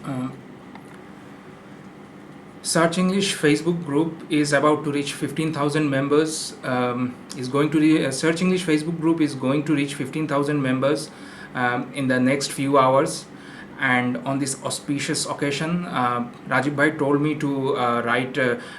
Uh, Search English Facebook group is about to reach 15,000 members. Search English Facebook group is going to reach 15,000 members in the next few hours. And on this auspicious occasion, Rajiv Bhai told me to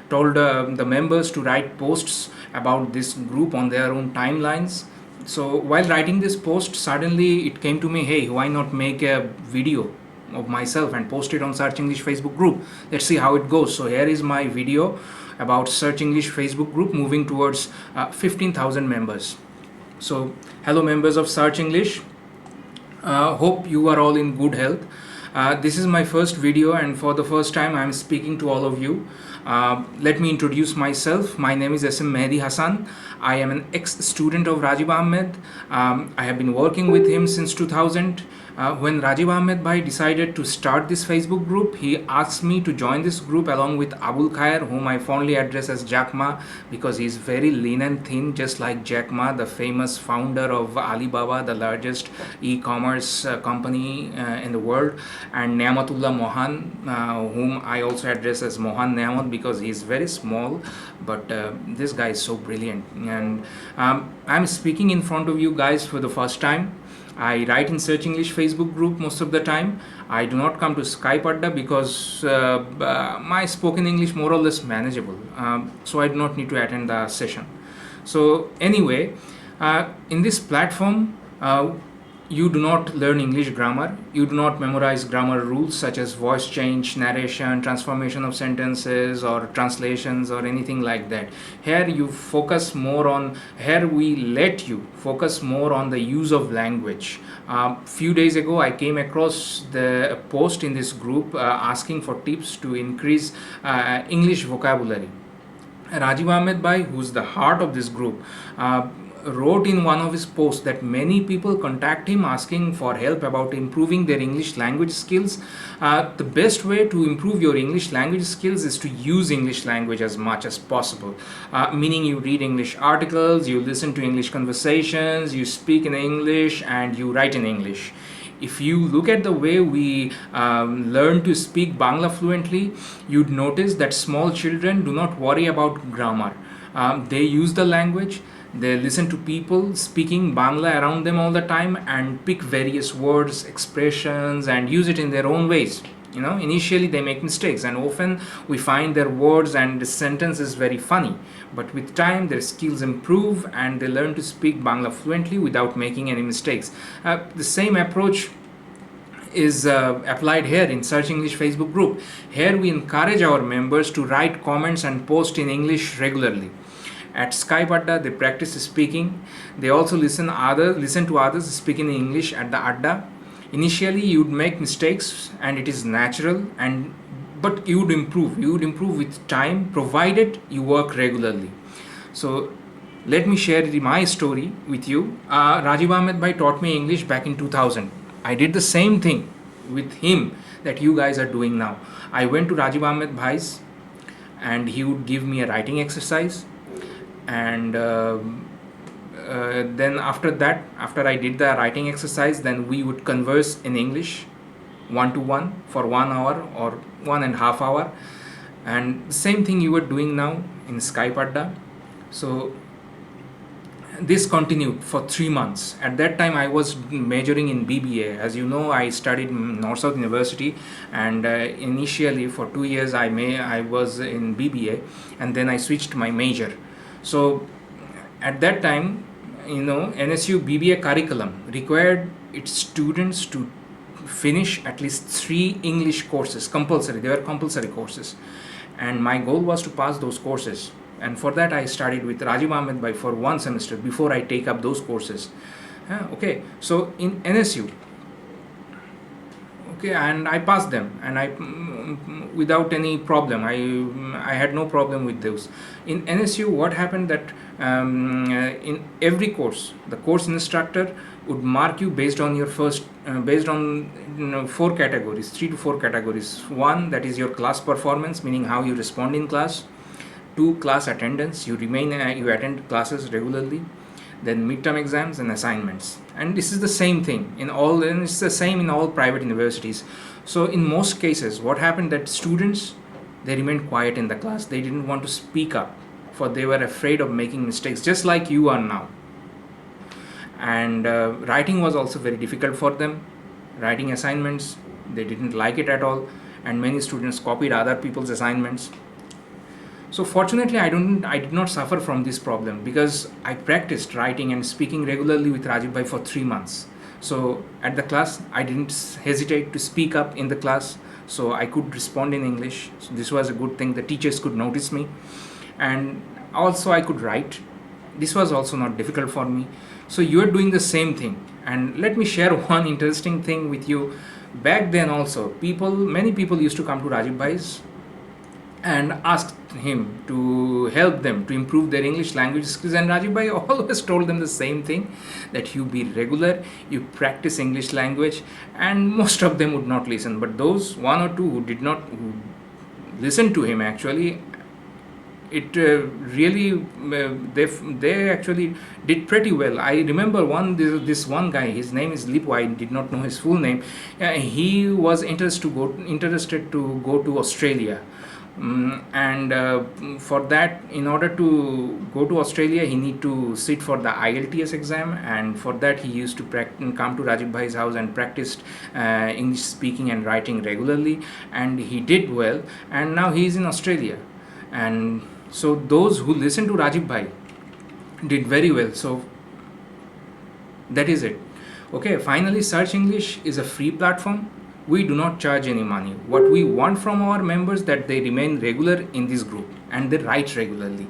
told the members to write posts about this group on their own timelines. So while writing this post, suddenly it came to me, hey, why not make a video of myself and post it on Search English Facebook group? Let's see how it goes. So here is my video about Search English Facebook group moving towards 15,000 members. So hello members of Search English. Hope you are all in good health. This is my first video, and for the first time I am speaking to all of you. Let me introduce myself. My name is SM Mehdi Hassan. I am an ex-student of Rajiv Ahmed. I have been working with him since 2000. When Rajiv Ahmed Bhai decided to start this Facebook group, he asked me to join this group along with Abul Khair, whom I fondly address as Jack Ma, because he is very lean and thin, just like Jack Ma, the famous founder of Alibaba, the largest e-commerce company in the world, and Neamatullah Mohan, whom I also address as Mohan Neamat because he is very small, but this guy is so brilliant. And I'm speaking in front of you guys for the first time. I write in Search English Facebook group most of the time. I do not come to Skype Adda because my spoken English more or less manageable. So I do not need to attend the session. So anyway, in this platform, you do not learn English grammar. You do not memorize grammar rules such as voice change, narration, transformation of sentences, or translations, or anything like that. Here we let you focus more on the use of language. Few days ago, I came across the post in this group asking for tips to increase English vocabulary. Rajiv Ahmed Bhai, who's the heart of this group, wrote in one of his posts that many people contact him asking for help about improving their English language skills. The best way to improve your English language skills is to use English language as much as possible. Meaning you read English articles, you listen to English conversations, you speak in English, and you write in English. If you look at the way we learn to speak Bangla fluently, you'd notice that small children do not worry about grammar. They use the language, they listen to people speaking Bangla around them all the time and pick various words, expressions, and use it in their own ways. Initially they make mistakes, and often we find their words and the sentence is very funny. But with time, their skills improve and they learn to speak Bangla fluently without making any mistakes. The same approach is applied here in Search English Facebook group. Here we encourage our members to write comments and post in English regularly. At Skype Adda, they practice speaking. They also listen to others speaking in English at the Adda. Initially, you'd make mistakes, and it is natural. But you would improve. You would improve with time, provided you work regularly. So, let me share my story with you. Rajiv Ahmed Bhai taught me English back in 2000. I did the same thing with him that you guys are doing now. I went to Rajiv Ahmed Bhai's, and he would give me a writing exercise. And then after I did the writing exercise, then we would converse in English one-to-one for 1 hour or 1.5 hours. And the same thing you were doing now in Skype Adda. So this continued for 3 months. At that time, I was majoring in BBA. As you know, I studied North South University, and initially for 2 years I was in BBA, and then I switched my major. So at that time, NSU BBA curriculum required its students to finish at least 3 English courses, compulsory. They were compulsory courses, and my goal was to pass those courses. And for that, I studied with Rajiv Ahmed Bhai for 1 semester before I take up those courses. Okay, so in NSU, and I passed them, and I without any problem. I had no problem with those. In NSU, what happened that in every course, the course instructor would mark you based on your based on 4 categories, 3 to 4 categories. One, that is your class performance, meaning how you respond in class. 2, class attendance, you attend classes regularly. then midterm exams and assignments. And this is the same thing in all, and it's the same in all private universities. So in most cases, what happened that students, they remained quiet in the class. They didn't want to speak up, for they were afraid of making mistakes, just like you are now. And writing was also very difficult for them. Writing assignments, they didn't like it at all, and many students copied other people's assignments. So fortunately, I did not suffer from this problem, because I practiced writing and speaking regularly with Rajiv Bhai for 3 months. So at the class, I didn't hesitate to speak up in the class, so I could respond in English. So this was a good thing. The teachers could notice me, and also I could write. This was also not difficult for me. So you are doing the same thing. And let me share one interesting thing with you. Back then also, many people used to come to Rajiv Bhai's and asked him to help them to improve their English language skills. And Rajiv Bhai always told them the same thing, that you be regular, you practice English language, and most of them would not listen. But those one or two who listened to him, actually, it really they actually did pretty well. I remember this one guy, his name is Lipu, I did not know his full name. He was interested to go to Australia. And for that, in order to go to Australia, he need to sit for the IELTS exam, and for that he used to come to Rajiv Bhai's house and practiced English speaking and writing regularly, and he did well, and now he is in Australia. And so those who listened to Rajiv Bhai did very well. So that is it. Okay, finally, Search English is a free platform. We do not charge any money. What we want from our members, that they remain regular in this group and they write regularly.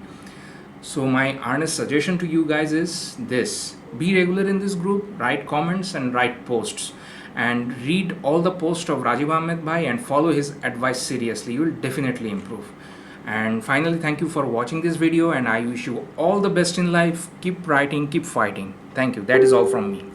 So my earnest suggestion to you guys is this: be regular in this group, write comments and write posts, and read all the posts of Rajiv Ahmed Bhai and follow his advice seriously. You will definitely improve. And finally, thank you for watching this video, and I wish you all the best in life. Keep writing, keep fighting. Thank you. That is all from me.